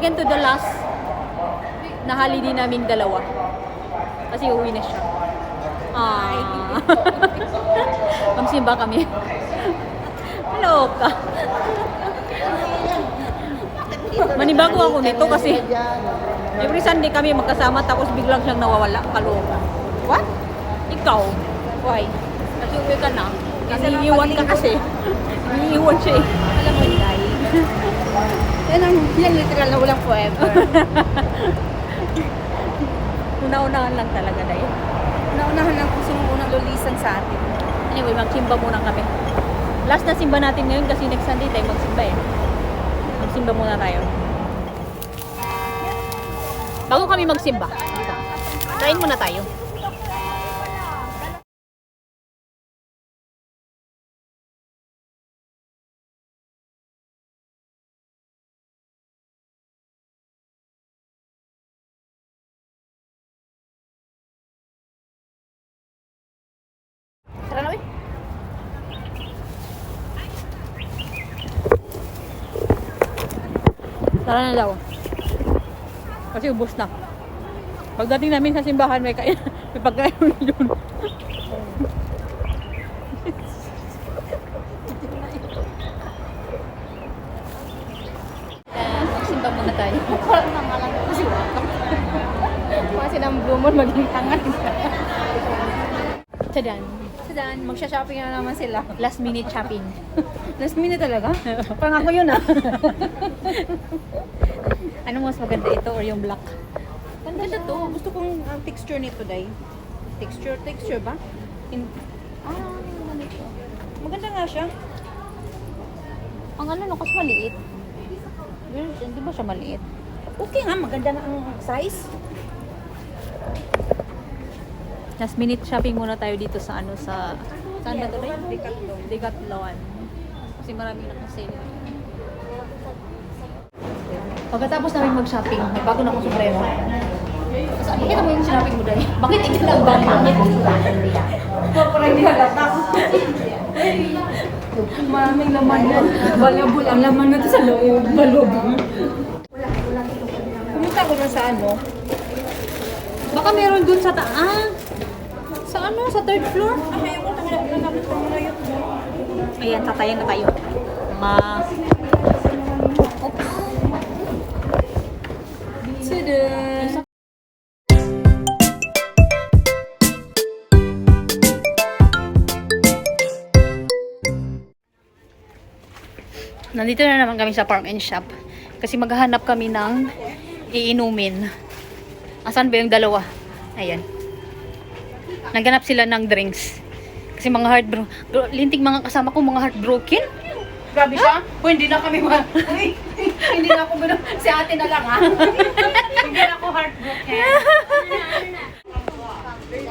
second to the last na holiday naming dalawa. Kasi uwi na siya. Magsimba kami. Hello ka. Manibago ako nito kasi every Sunday kami magkasama tapos biglang siyang nawawala. Kaloka. What? Ikaw? Why? Kasi uwi ka na. Iniiwan ka kasi. Iniiwan siya eh. Alam mo, guys. Yan literal na walang forever. Una-unahan lang talaga na yun. Naunahan lang kung sino unang lulisan sa atin. Anyway, magsimba muna kami. Last na simba natin ngayon kasi next Sunday tayo magsimba eh. Magsimba muna tayo. Bago kami magsimba, kain muna tayo. Tara na, uy. Tara na daw. Kasi ubos na. Pagdating namin sa simbahan, may pagkain doon. Magsimba muna tayo. Kasi Kasi ng Blue Moon maging tangan. Sadan. Magsha-shopping na naman sila. Last minute shopping. Last minute talaga? Parang ako yun ah. Ano mas maganda ito or yung black? Ganda to. Gusto kong ang texture nito, Day. Texture ba? Ganito. Maganda nga siya. Ang ano no, kasi maliit. Di ba siya maliit? Okay nga, maganda na ang size. Last minute shopping muna tayo dito sa ano sa saan ba ito? Decathlon. Kasi maraming naka-sale. Pagkatapos namin mag-shopping, may bago na akong sombrero. Bakit mo yung sinaping mo dahil? Bakit hindi na ang bakit? Parang hindi halata. Maraming laman yan. Balabul ang laman na to sa loob. Balog. Pumunta ko na sa ano. Baka meron dun sa sa ano? Sa third floor? Ayan, tatayan na tayo. Tada! Nandito na naman kami sa Park and Shop. Kasi maghahanap kami ng iinumin. Asan ba yung dalawa? Ayan. Naghanap sila ng drinks. Kasi mga linting mga kasama ko, mga heartbroken. Grabe siya? Hindi na kami hindi na ako si ate na lang Hindi na ako heartbroken.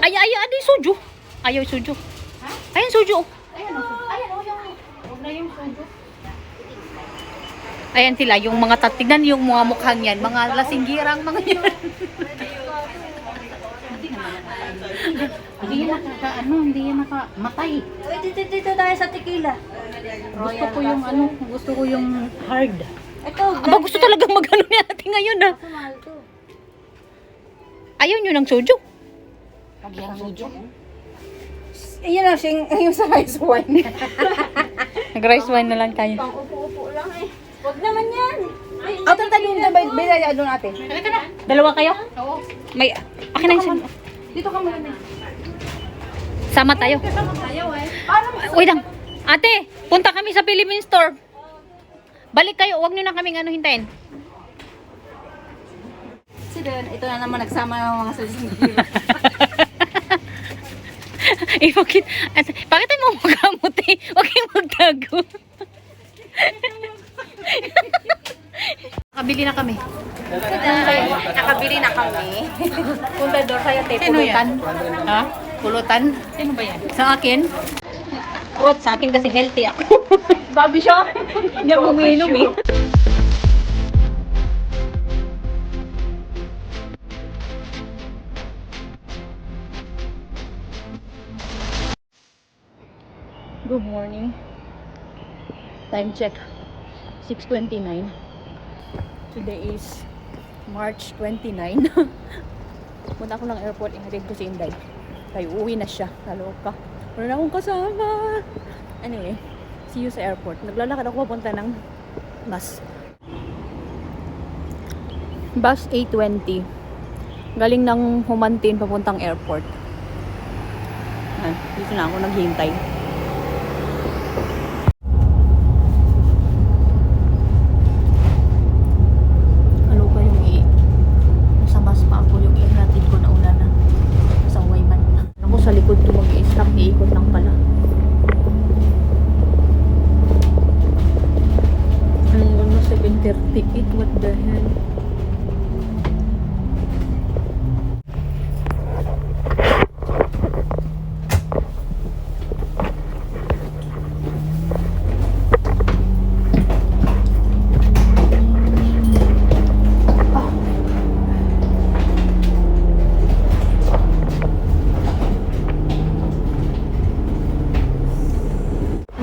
Ayaw yung suju. Ayaw yung suju. Ayan suju. Huwag na yung sujo. Ayan sila, yung mga tignan yung mga mukhang yan. Mga lasinggirang mga yan. Hindi yan nakamatay. Dito tayo sa tequila. Gusto ko yung hard. Ito, Aba, gusto talagang mag-ano ni ate ngayon mahal to. Ayaw nyo ng soju. Yung sujo. Iyan na yung sa rice wine. Nag-rice wine na lang tayo. Pang upo-upo lang eh. Huwag naman yan. Ito tayo yung bilaya doon ate. Dalawa kayo? Oo. May, akin na yung Dito ka muna. sama tayo. Ayaw eh. Wait lang. Ate, punta kami sa Philippine Store. Balik kayo, huwag nyo na kaming hintayin. Ito na naman nagsama ng mga salisinggiro. Bakit tayo mamagamot eh? Huwag kayong magtago. Nakabili na kami. Nakabili na kami. Puntador sa'yo, te. Pulutan. Ha? Pulutan? Sino ba yan? Sa akin? Fruit. Sa akin kasi healthy ako. Babi siya. Hindi ako umiinom eh. Good morning. Time check. 6:29. Today is March 29. Punta ako ng airport, ihatid ko si Inday. Kaya uuwi na siya. Naloka. Wala na akong kasama. Anyway, see you sa airport. Naglalakad ako papunta ng bus. Bus 820. Galing ng Humantin papuntang airport. Dito na ako naghihintay. Sa likod ko mag-i-stop, iikot lang pala. Ano 7:38, what the hell?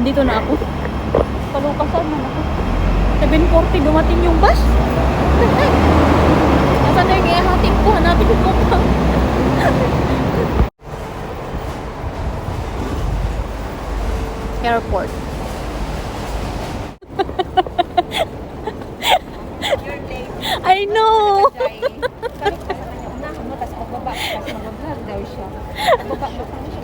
Dito na ako. Palukasan man ako. 7:40 dumating yung bus. Nasaan na yung ihahatid ko? Hanapin ko pa. Airport. You're late. I know! Tapos pagbaba, tapos mag-vlog daw siya. Pagbaba mo pa siya.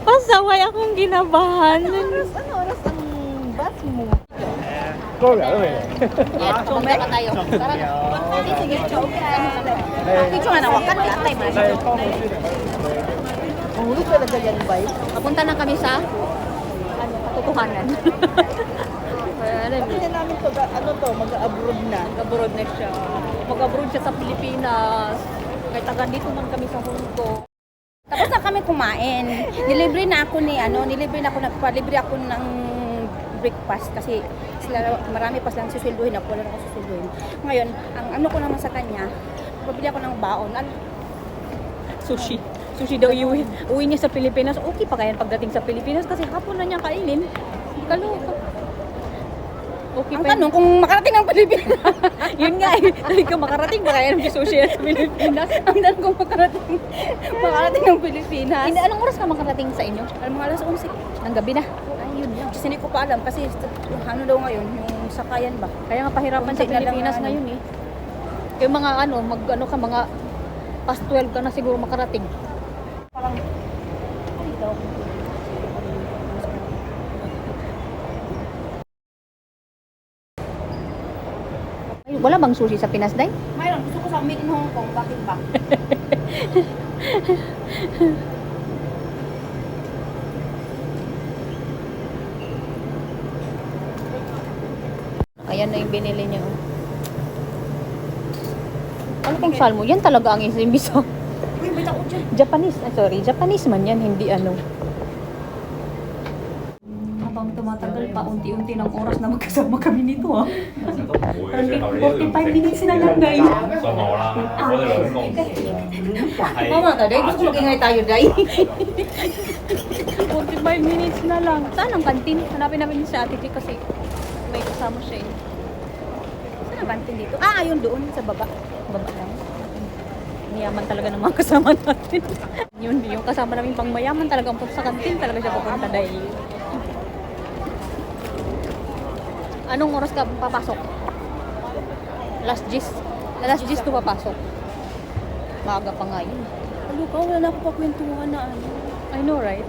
Pasaway akong ginabahan. Ano oras ang bus mo? Yes, pumunta pa tayo. Tara na. Sige, chow. Picture nga nawakan, atay man. Ang ulo talaga yan, bay. Papunta na kami sa katotohanan. Hindi namin to, mag-abroad na. Mag-abroad na siya. Mag-abroad siya sa Pilipinas. Kahit taga dito man kami sa Hong Kong. Tapos na kami kumain. Nilibre na ako nagpalibre ako ng breakfast kasi sila marami pa silang susulduhin ako, wala na ako susulduhin. Ngayon, ang ano ko naman sa kanya, pabili ako ng baon. Sushi. Sushi daw iuwi. Uwi niya sa Pilipinas. Okay pa kaya pagdating sa Pilipinas kasi hapon na niya kainin. Kaloka. Okay Ang pa. tanong kung makarating ng Pilipinas. Yun nga eh. Sabi ko makarating ba kaya ng sushi sa Pilipinas? Ang tanong kung makarating ng Pilipinas. Hindi, anong oras ka makarating sa inyo? Alam mo, alas 11. Ng gabi na. Ayun yan. Kasi hindi ko pa alam kasi ano daw ngayon, yung sakayan ba? Kaya nga pahirapan sa Kunti na lang Pilipinas ang ngayon eh. Yung mga mga past 12 ka na siguro makarating. Parang, ay daw. Ay, wala bang sushi sa Pinas, Day? Mayroon, gusto ko sa Made in Hong Kong. Bakit ba? Ayan na yung binili niya. Oh. Ano pong salmo? Yan talaga ang imbis. Uy, may takot dyan. Japanese man yan, hindi ano. Habang tumatagal pa, unti-unti ng oras na magkasama kami nito ah. 45 minutes na lang, guys. 上冇啦，我哋兩個唔係 Mama, Day, gusto ko mag-ingay tayo, Day. 45 minutes na lang. Saan ang kantin? Hanapin namin si Ate G kasi may kasama siya eh. Saan ang kantin dito? Ah, ayun doon, sa baba. Baba lang. Niyaman talaga ng mga kasama natin. yung kasama namin pang mayaman talaga ang sa kantin talaga siya pupunta dahil. Anong oras ka papasok? Last gis to papasok. Maaga pa nga yun. Ano ka, wala na ako pakwentuhan na ano. I know, right?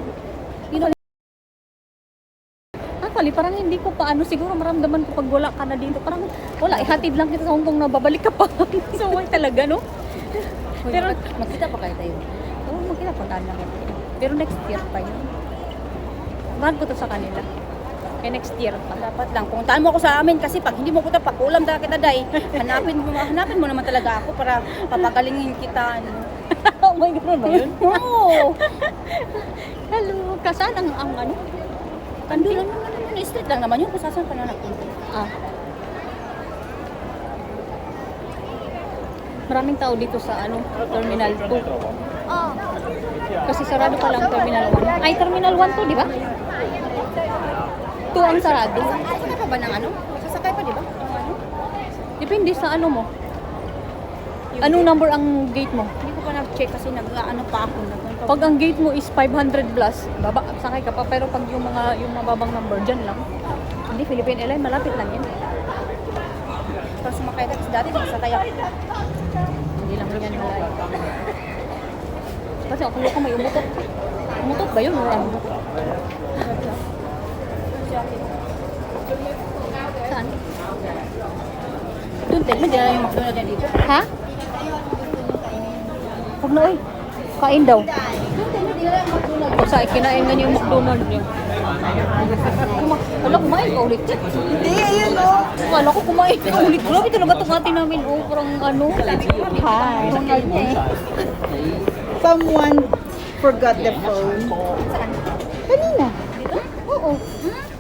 Actually, parang hindi ko pa siguro maramdaman ko pag wala ka na dito. Parang wala, ihatid lang kita sa Hong Kong na babalik ka pa. So, why talaga, no? Pero, magkita pa kayo tayo. Oo, magkita pa lang ito. Pero next year pa yun. Mahal ko to sa kanila. Kaya next year pa. Dapat lang, puntahan mo ako sa amin kasi pag hindi mo punta, pakulam talaga kita, Day. Hanapin mo naman talaga ako para papagalingin kita. Ano. Oh my God, ba yun? Oo. Hello, kasaan ang ano? Kando lang naman yun. Street lang naman yun kung saan ka na nagpunta. Ah. Maraming tao dito sa Terminal 2. Kasi sarado pa lang Terminal 1. Ay, Terminal 1 to, di ba? 2 ang sarado. Sasakay pa ba ng ano? Sasakay pa, di ba? Depende sa ano mo. Anong number ang gate mo? Hindi ko pa nag-check kasi nag-ano pa ako. Pag ang gate mo is 500 plus, sakay ka pa. Pero pag yung mababang number, dyan lang. Hindi, Philippine Airlines, malapit lang yan. Pero sumakay kasi dati sumakay ako. Hindi lang yan malayo. Kasi ako ko may umutot. Umutot ba yun? Or ano? Saan? Doon, tell me, hindi na yung McDonald's niya dito. Ha? Huwag na oy. Kain daw. Pag sa kinain nga niya yung McDonald's niya. Wala, kumain ka ulit. Hindi, ayun o. Wala ko kumain ka ulit. Grabe talaga itong ate namin. Oh, parang ano. Hi. Someone forgot the phone. Kanina. Oo.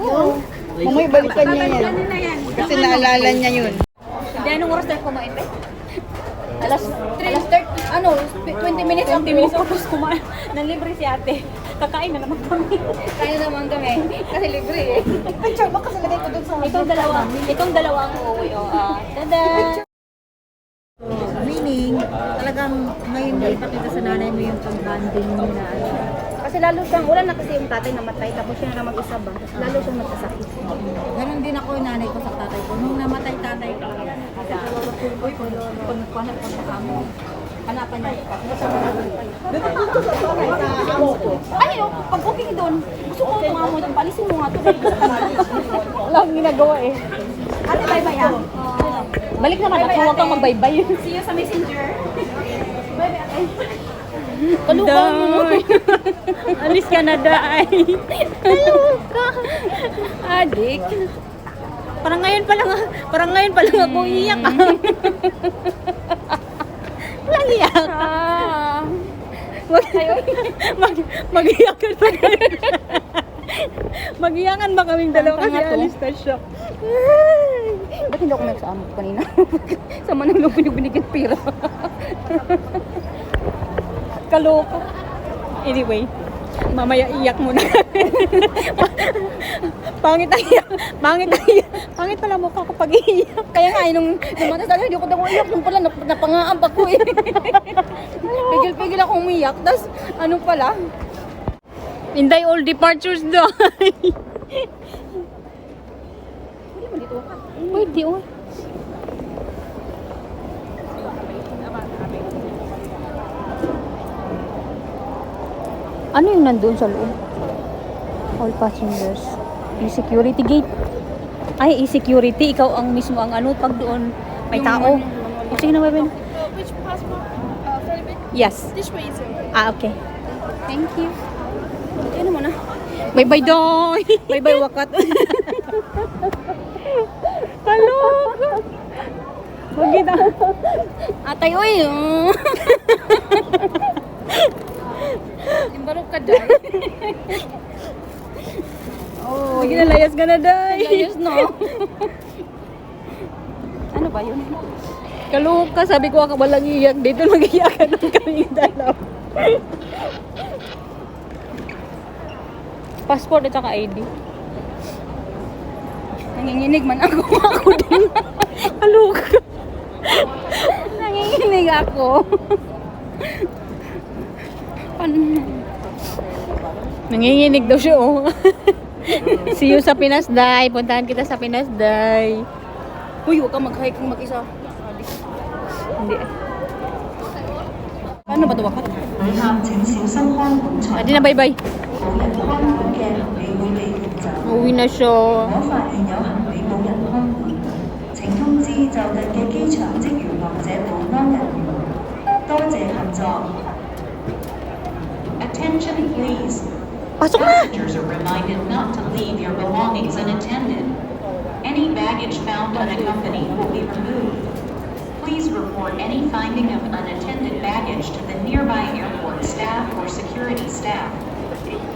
Oo. Mamay balikan niya yan. Kasi naalala niya yun. Hindi, anong oras tayo kumain ba? Alas 3:30, ano, 20 minutes 20 minutes tapos kumain. Nanlibre si ate. Kakain na naman kami. Kaya naman kami. Kasi libre eh. Picture ba kasi lagay ko dun sa Itong dalawa ang uuwi. Tada! meaning, talagang ngayon na ipakita sa nanay mo yung pag-bonding niyo na ano. Kasi lalo siyang, wala na kasi yung tatay namatay, tapos siya na mag-isa ba? Lalo siyang nagkasakit. Ganon din ako yung nanay ko sa tatay ko. Nung namatay tatay ko, kasi pag nagpanap ko sa amo, hanapan niya ikat. Ay, no, pag booking doon, gusto ko itong amo doon, palisin mo nga ito. Wala akong ginagawa eh. Ate, bye-bye ah. Balik naman ako. Huwag kang magbaybay. See you sa messenger. Bye-bye ate. Kalukan mo. Alis ka na, Day. Kaluka. Adik. Parang ngayon pa lang ako iyak. Walang iyak. Mag-iyakan ba kayo? Mag-iyakan ba kaming dalawa kasi alis na siya. Ba't hindi ako may sa amo ko kanina? Sa manang loob binigyan pira. Kaloko. Anyway, mamaya iyak muna. Pangit ang iyak. Pangit pala mukha ko pag iiyak. Kaya nga, nung matas talaga, hindi ko daw iyak. Nung pala, napangaam ako eh. Pigil-pigil akong umiyak. Tapos, ano pala? Inday all departures daw. Hindi mo dito ka. Pwede, oh. Ano yung nandun sa loob? All passengers. E-security gate. Ay, e-security. Ikaw ang mismo ang ano. Pag doon may tao. O, sige na, Beben. Which passport? Philippine? Yes. This way, sir. Ah, okay. Thank you. Ano mo na? Bye-bye, Doy. Bye-bye, wakat. Kaloko. Magita. Atay, uy. Timbarok ka dyan. Oh, ginalayas ka na, Day. Ayos, no? Ano ba yun? Kaloko, sabi ko ako walang iyak. Dito mag-iyakan ng kami dalaw. Passport at saka ID. Nanginginig man ako. Ako din. Kaloko. Nanginginig ako. Nanginginig daw siya, oh. See you sa Pinas, Day. Puntahan kita sa Pinas, Day. Uy, huwag kang mag-hiking mag-isa. Hindi. Paano ba ito, wakat? Adi na, bye-bye. Uwi na siya. 我發現有行李冇人看管，請通知就近嘅機場職員或者保安人員。多謝合作。Attention please. Pasok na! Passengers are reminded not to leave your belongings unattended. Any baggage found unaccompanied will be removed. Please report any finding of unattended baggage to the nearby airport staff or security staff.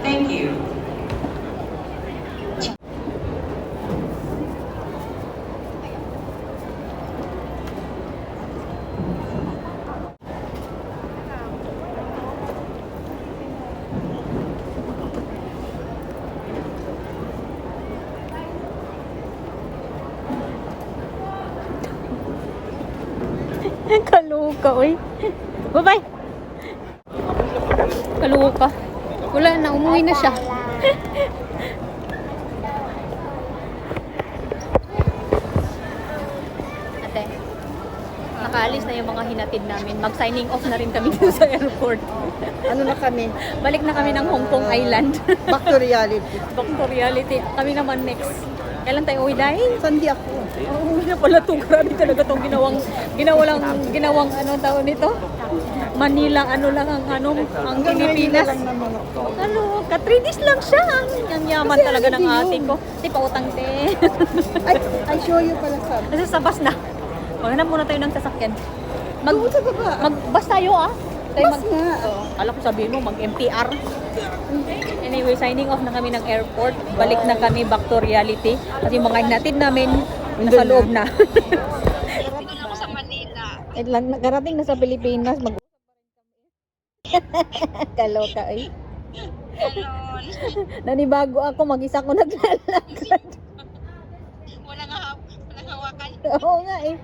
Thank you. ka, oy. Bye-bye. Kaluka. Wala na, umuwi na siya. Ate, nakaalis na yung mga hinatid namin. Mag-signing off na rin kami dun sa airport. Ano na kami? Balik na kami ng Hong Kong Island. Back to reality. Back to reality. Kami naman next. Kailan tayo uwi dahil? Sandi ako. Uuwi na pala to. Grabe talaga tong ginawang ano tawag nito? Manila, ano lang ang ang Pilipinas. lang naman ako. Ano, ka 3 days lang siya. Ang yaman Kasi talaga ano ng din ate yun? ko. Di pa utang te. I show you pala sa... Kasi sa bus na. Maghanap muna tayo ng sasakyan. Doon sa baba. Magbus tayo ah. Tayo Bus nga. Kala ko sabihin mo, mag-MTR. Anyway, signing off na kami ng airport. Balik na kami back to reality. Kasi yung mga hinatid namin, nasa loob na. Eh, lang, nakarating na sa Pilipinas. Kaloka ay. Nanibago ako, mag-isa ko naglalakad. Walang hawakan. Oo nga eh.